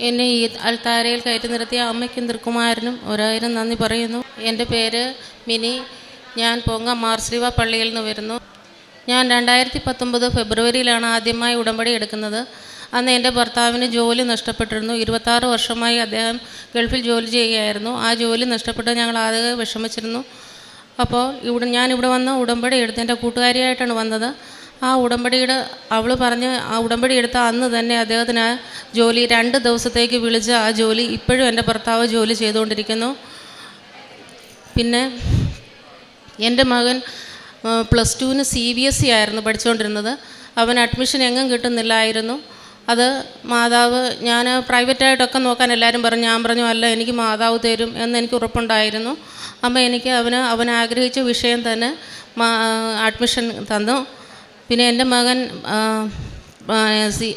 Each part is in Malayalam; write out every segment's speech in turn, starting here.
എന്നെ ഈ അൾത്താരയിൽ കയറ്റി നിർത്തിയ അമ്മയ്ക്കും തിരുക്കുമാരനും 1000 നന്ദി പറയുന്നു. എൻ്റെ പേര് മിനി. ഞാൻ പൊങ്ങ മാർശ്രീവ പള്ളിയിൽ നിന്ന് വരുന്നു. ഞാൻ 2019 ഫെബ്രുവരിയിലാണ് ആദ്യമായി ഉടമ്പടി എടുക്കുന്നത്. അന്ന് എൻ്റെ ഭർത്താവിന് ജോലി നഷ്ടപ്പെട്ടിരുന്നു. 26 വർഷമായി അദ്ദേഹം ഗൾഫിൽ ജോലി ചെയ്യുകയായിരുന്നു. ആ ജോലി നഷ്ടപ്പെട്ട് ഞങ്ങൾ ആകെ വിഷമിച്ചിരുന്നു. അപ്പോൾ ഞാനിവിടെ വന്ന് ഉടമ്പടി എടുത്ത് എൻ്റെ കൂട്ടുകാരിയായിട്ടാണ് വന്നത്. ആ ഉടമ്പടിയുടെ അവൾ പറഞ്ഞ് ആ ഉടമ്പടി എടുത്ത അന്ന് തന്നെ അദ്ദേഹത്തിന് ജോലി 2 ദിവസത്തേക്ക് വിളിച്ച ആ ജോലി ഇപ്പോഴും എൻ്റെ ഭർത്താവ് ജോലി ചെയ്തുകൊണ്ടിരിക്കുന്നു. പിന്നെ എൻ്റെ മകൻ +2 CBSE ആയിരുന്നു പഠിച്ചുകൊണ്ടിരുന്നത്. അവൻ അഡ്മിഷൻ എങ്ങും കിട്ടുന്നില്ലായിരുന്നു. അത് മാതാവ്, ഞാൻ പ്രൈവറ്റായിട്ടൊക്കെ നോക്കാൻ എല്ലാവരും പറഞ്ഞു. ഞാൻ പറഞ്ഞു അല്ല, എനിക്ക് മാതാവ് തരും എന്ന് എനിക്ക് ഉറപ്പുണ്ടായിരുന്നു. അമ്മ എനിക്ക് അവൻ ആഗ്രഹിച്ച വിഷയം തന്നെ അഡ്മിഷൻ തന്നു. പിന്നെ എൻ്റെ മകൻ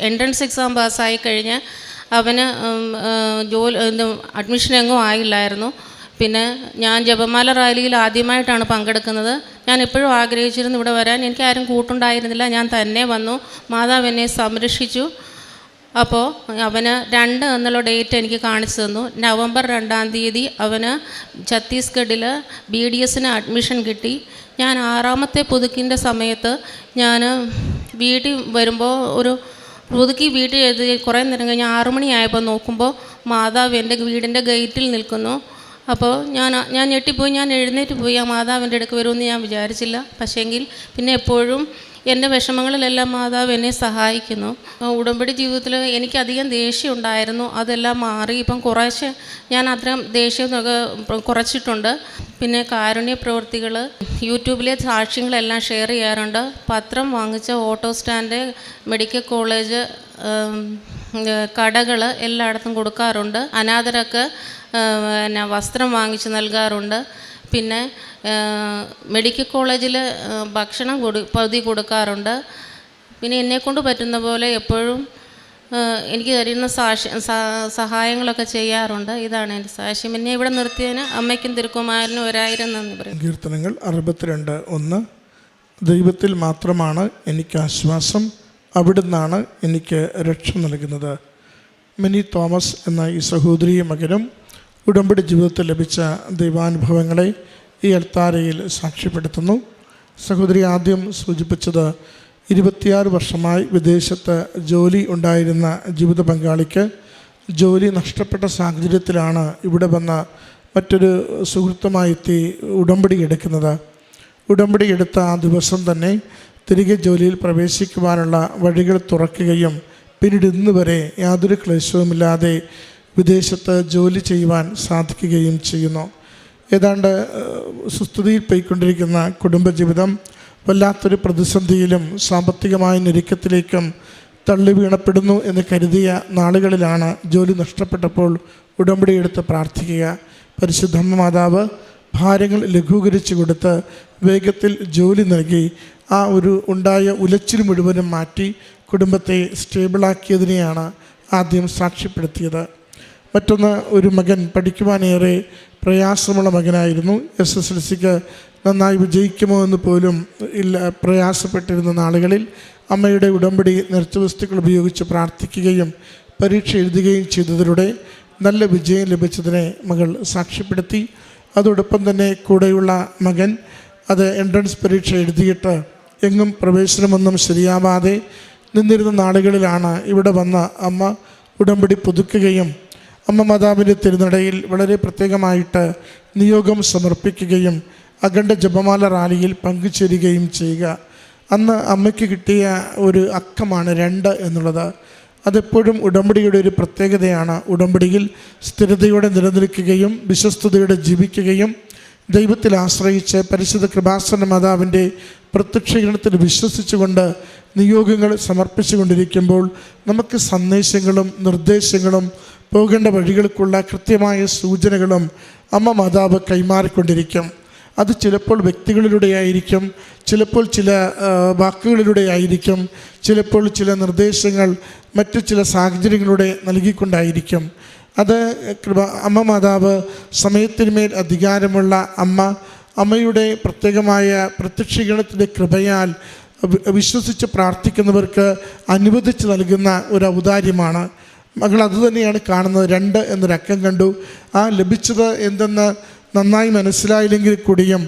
എൻട്രൻസ് എക്സാം പാസ്സായി കഴിഞ്ഞ് അവന് അഡ്മിഷൻ എങ്ങും ആയില്ലായിരുന്നു. പിന്നെ ഞാൻ ജപമാല റാലിയിൽ ആദ്യമായിട്ടാണ് പങ്കെടുക്കുന്നത്. ഞാൻ എപ്പോഴും ആഗ്രഹിച്ചിരുന്നു ഇവിടെ വരാൻ. എനിക്ക് ആരും കൂട്ടുണ്ടായിരുന്നില്ല. ഞാൻ തന്നെ വന്നു. മാതാവ് എന്നെ സംരക്ഷിച്ചു. അപ്പോൾ അവന് 2 എന്നുള്ള ഡേറ്റ് എനിക്ക് കാണിച്ചു തന്നു. നവംബർ 2-ാം തീയതി അവന് ഛത്തീസ്ഗഡിൽ BDSന് അഡ്മിഷൻ കിട്ടി. ഞാൻ 6ാമത്തെ പുതുക്കിൻ്റെ സമയത്ത് ഞാൻ വീട്ടിൽ വരുമ്പോൾ ഒരു പുതുക്കി വീട്ടിൽ എഴുതി കുറേ നേരം കഴിഞ്ഞ് 6 മണിയായപ്പോൾ നോക്കുമ്പോൾ മാതാവ് എൻ്റെ വീടിൻ്റെ ഗേറ്റിൽ നിൽക്കുന്നു. അപ്പോൾ ഞാൻ ഞെട്ടിപ്പോയി. ഞാൻ എഴുന്നേറ്റ് പോയി. ആ മാതാവിൻ്റെ അടുക്ക് വരുമെന്ന് ഞാൻ വിചാരിച്ചില്ല. പക്ഷേങ്കിൽ പിന്നെ എപ്പോഴും എൻ്റെ വിഷമങ്ങളിലെല്ലാം മാതാവ് എന്നെ സഹായിക്കുന്നു. ഉടമ്പടി ജീവിതത്തിൽ എനിക്കധികം ദേഷ്യം ഉണ്ടായിരുന്നു. അതെല്ലാം മാറി. ഇപ്പം കുറേശ്ശെ ഞാൻ അത്രയും ദേഷ്യമൊക്കെ കുറച്ചിട്ടുണ്ട്. പിന്നെ കാരുണ്യ പ്രവൃത്തികൾ, യൂട്യൂബിലെ സാക്ഷ്യങ്ങളെല്ലാം ഷെയർ ചെയ്യാറുണ്ട്. പത്രം വാങ്ങിച്ച ഓട്ടോ സ്റ്റാൻഡ്, മെഡിക്കൽ കോളേജ്, കടകൾ എല്ലായിടത്തും കൊടുക്കാറുണ്ട്. അനാഥരൊക്കെ വസ്ത്രം വാങ്ങിച്ച് നൽകാറുണ്ട്. പിന്നെ മെഡിക്കൽ കോളേജിൽ ഭക്ഷണം പകുതി കൊടുക്കാറുണ്ട്. പിന്നെ എന്നെക്കൊണ്ട് പറ്റുന്ന പോലെ എപ്പോഴും എനിക്ക് തരുന്ന സഹായങ്ങളൊക്കെ ചെയ്യാറുണ്ട്. ഇതാണ് എൻ്റെ സാക്ഷ്യം. എന്നെ ഇവിടെ നിർത്തിയതിന് അമ്മയ്ക്കും തിരുക്കുമാരനും 1000 നന്ദി പറയും. കീർത്തനങ്ങൾ 62:1. ദൈവത്തിൽ മാത്രമാണ് എനിക്ക് ആശ്വാസം, അവിടുന്നാണ് എനിക്ക് രക്ഷ നൽകുന്നത്. മിനി തോമസ് എന്ന ഈ സഹോദരി മകനും ഉടമ്പടി ജീവിതത്തിൽ ലഭിച്ച ദൈവാനുഭവങ്ങളെ ഈ അൾത്താരയിൽ സാക്ഷ്യപ്പെടുത്തുന്നു. സഹോദരി ആദ്യം സൂചിപ്പിച്ചത് 26 വർഷമായി വിദേശത്ത് ജോലി ഉണ്ടായിരുന്ന ജീവിത പങ്കാളിക്ക് ജോലി നഷ്ടപ്പെട്ട സാഹചര്യത്തിലാണ് ഇവിടെ വന്ന് മറ്റൊരു സുഹൃത്തുമായി എത്തി ഉടമ്പടി എടുക്കുന്നത്. ഉടമ്പടി എടുത്ത ആ ദിവസം തന്നെ തിരികെ ജോലിയിൽ പ്രവേശിക്കുവാനുള്ള വഴികൾ തുറക്കുകയും പിന്നീട് ഇന്ന് വരെ യാതൊരു ക്ലേശവുമില്ലാതെ വിദേശത്ത് ജോലി ചെയ്യുവാൻ സാധിക്കുകയും ചെയ്യുന്നു. ഏതാണ്ട് സുസ്ഥിതിയിൽ പോയിക്കൊണ്ടിരിക്കുന്ന കുടുംബജീവിതം വല്ലാത്തൊരു പ്രതിസന്ധിയിലും സാമ്പത്തികമായ ഞെരുക്കത്തിലേക്കും തള്ളി വീണപ്പെടുന്നു എന്ന് കരുതിയ നാളുകളിലാണ് ജോലി നഷ്ടപ്പെട്ടപ്പോൾ ഉടമ്പടി എടുത്ത് പ്രാർത്ഥിക്കുക. പരിശുദ്ധമ്മ മാതാവ് ഭാരങ്ങൾ ലഘൂകരിച്ചു കൊടുത്ത് വേഗത്തിൽ ജോലി നൽകി ആ ഒരു ഉണ്ടായ ഉലച്ചിൽ മുഴുവനും മാറ്റി കുടുംബത്തെ സ്റ്റേബിളാക്കിയതിനെയാണ് ആദ്യം സാക്ഷ്യപ്പെടുത്തിയത്. മറ്റൊന്ന്, ഒരു മകൻ പഠിക്കുവാനേറെ പ്രയാസമുള്ള മകനായിരുന്നു. SSLCക്ക് നന്നായി വിജയിക്കുമോ എന്ന് പോലും പ്രയാസപ്പെട്ടിരുന്ന നാളുകളിൽ അമ്മയുടെ ഉടമ്പടി നേർച്ചവസ്തുക്കൾ ഉപയോഗിച്ച് പ്രാർത്ഥിക്കുകയും പരീക്ഷ എഴുതുകയും ചെയ്തതിലൂടെ നല്ല വിജയം ലഭിച്ചതിനെ മകൾ സാക്ഷ്യപ്പെടുത്തി. അതോടൊപ്പം തന്നെ കൂടെയുള്ള മകൻ അത് എൻട്രൻസ് പരീക്ഷ എഴുതിയിട്ട് എങ്ങും പ്രവേശനമൊന്നും ശരിയാവാതെ നിന്നിരുന്ന നാളുകളിലാണ് ഇവിടെ വന്ന അമ്മ ഉടമ്പടി പുതുക്കുകയും അമ്മ മാതാവിൻ്റെ തിരുനടയിൽ വളരെ പ്രത്യേകമായിട്ട് നിയോഗം സമർപ്പിക്കുകയും അഖണ്ഡ ജപമാല റാലിയിൽ പങ്കുചേരുകയും ചെയ്യുക. അന്ന് അമ്മയ്ക്ക് കിട്ടിയ ഒരു അക്കമാണ് 2 എന്നുള്ളത്. അതെപ്പോഴും ഉടമ്പടിയുടെ ഒരു പ്രത്യേകതയാണ്. ഉടമ്പടിയിൽ സ്ഥിരതയോടെ നിലനിൽക്കുകയും വിശ്വസ്തയോടെ ജീവിക്കുകയും ദൈവത്തിൽ ആശ്രയിച്ച് പരിശുദ്ധ കൃപാസന മാതാവിൻ്റെ പ്രത്യക്ഷീകരണത്തിൽ വിശ്വസിച്ചുകൊണ്ട് നിയോഗങ്ങൾ സമർപ്പിച്ചുകൊണ്ടിരിക്കുമ്പോൾ നമുക്ക് സന്ദേശങ്ങളും നിർദ്ദേശങ്ങളും പോകേണ്ട വഴികൾക്കുള്ള കൃത്യമായ സൂചനകളും അമ്മ മാതാവ് കൈമാറിക്കൊണ്ടിരിക്കും. അത് ചിലപ്പോൾ വ്യക്തികളിലൂടെ ആയിരിക്കും, ചിലപ്പോൾ ചില വാക്കുകളിലൂടെ ആയിരിക്കും, ചിലപ്പോൾ ചില നിർദ്ദേശങ്ങൾ മറ്റു ചില സാഹചര്യങ്ങളിലൂടെ നൽകിക്കൊണ്ടായിരിക്കും. അത് അമ്മ മാതാവ് സമയത്തിന്മേൽ അധികാരമുള്ള അമ്മയുടെ പ്രത്യേകമായ പ്രത്യക്ഷീകരണത്തിൻ്റെ കൃപയാൽ വിശ്വസിച്ച് പ്രാർത്ഥിക്കുന്നവർക്ക് അനുവദിച്ച് നൽകുന്ന ഒരു ഔദാര്യമാണ്. മകൾ അതുതന്നെയാണ് കാണുന്നത്. 2 എന്നൊരക്കം കണ്ടു. ആ ലഭിച്ചത് എന്തെന്ന് നന്നായി മനസ്സിലായില്ലെങ്കിൽ കൂടിയും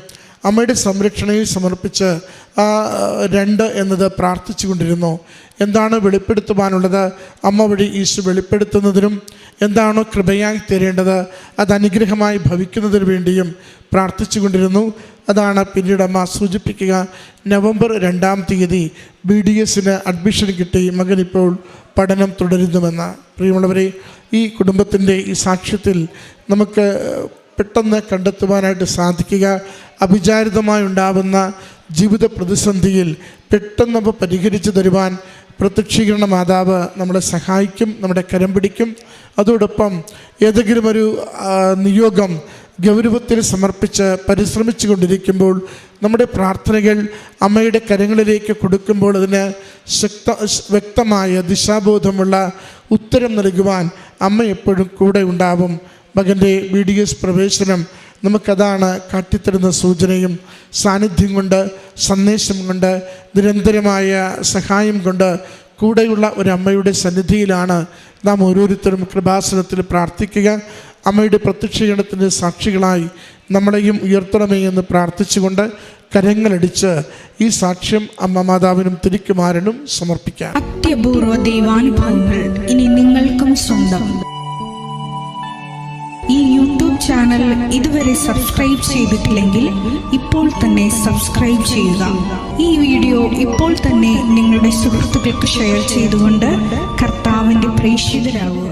അമ്മയുടെ സംരക്ഷണയിൽ സമർപ്പിച്ച് ആ 2 എന്നത് പ്രാർത്ഥിച്ചു കൊണ്ടിരുന്നു. എന്താണ് വെളിപ്പെടുത്തുവാനുള്ളത്, അമ്മ വഴി ഈശോ വെളിപ്പെടുത്തുന്നതിനും എന്താണോ കൃപയായി തരേണ്ടത് അത് അനുഗ്രഹമായി ഭവിക്കുന്നതിന് വേണ്ടിയും പ്രാർത്ഥിച്ചു കൊണ്ടിരുന്നു. അതാണ് പിന്നീട് അമ്മ സൂചിപ്പിക്കുക. നവംബർ 2-ാം തീയതി BDSന് അഡ്മിഷൻ കിട്ടി, മകൻ ഇപ്പോൾ പഠനം തുടരുന്നുവെന്ന്. പ്രിയമുള്ളവരെ, ഈ കുടുംബത്തിൻ്റെ ഈ സാക്ഷ്യത്തിൽ നമുക്ക് പെട്ടെന്ന് കണ്ടെത്തുവാനായിട്ട് സാധിക്കുക, അവിചാരിതമായി ഉണ്ടാവുന്ന ജീവിത പ്രതിസന്ധിയിൽ പെട്ടെന്ന് പരിഹരിച്ചു തരുവാൻ പ്രത്യക്ഷീകരണ മാതാവ് നമ്മളെ സഹായിക്കും, നമ്മുടെ കരം പിടിക്കും. അതോടൊപ്പം ഏതെങ്കിലും ഒരു നിയോഗം ഗൗരവത്തിൽ സമർപ്പിച്ച് പരിശ്രമിച്ചു കൊണ്ടിരിക്കുമ്പോൾ നമ്മുടെ പ്രാർത്ഥനകൾ അമ്മയുടെ കരങ്ങളിലേക്ക് കൊടുക്കുമ്പോൾ അതിന് വ്യക്തമായ ദിശാബോധമുള്ള ഉത്തരം നൽകുവാൻ അമ്മ എപ്പോഴും കൂടെ ഉണ്ടാവും. മകൻ്റെ BDS പ്രവേശനം നമുക്കതാണ് കാട്ടിത്തരുന്ന സൂചനയും സാന്നിധ്യം കൊണ്ട്, സന്ദേശം കൊണ്ട്, നിരന്തരമായ സഹായം കൊണ്ട് കൂടെയുള്ള ഒരു അമ്മയുടെ സന്നിധിയിലാണ് നാം ഓരോരുത്തരും കൃപാസനത്തിൽ പ്രാർത്ഥിക്കുക. അമ്മയുടെ പ്രത്യക്ഷീകരണത്തിൻ്റെ സാക്ഷികളായി നമ്മളെയും ഉയർത്തണമേ എന്ന് പ്രാർത്ഥിച്ചുകൊണ്ട് കരങ്ങളടിച്ച് ഈ സാക്ഷ്യം അമ്മ മാതാവിനും തിരുക്കുമാരനും സമർപ്പിക്കാം. അത്യപൂർവ ദൈവാനുഭവങ്ങൾ ഇനി നിങ്ങൾക്കും സ്വന്തം. ഈ യൂട്യൂബ് ചാനൽ ഇതുവരെ സബ്സ്ക്രൈബ് ചെയ്തിട്ടില്ലെങ്കിൽ ഇപ്പോൾ തന്നെ സബ്സ്ക്രൈബ് ചെയ്യുക. ഈ വീഡിയോ ഇപ്പോൾ തന്നെ നിങ്ങളുടെ സുഹൃത്തുക്കൾക്ക് ഷെയർ ചെയ്തുകൊണ്ട് കർത്താവിൻ്റെ പ്രേക്ഷിതരാകുക.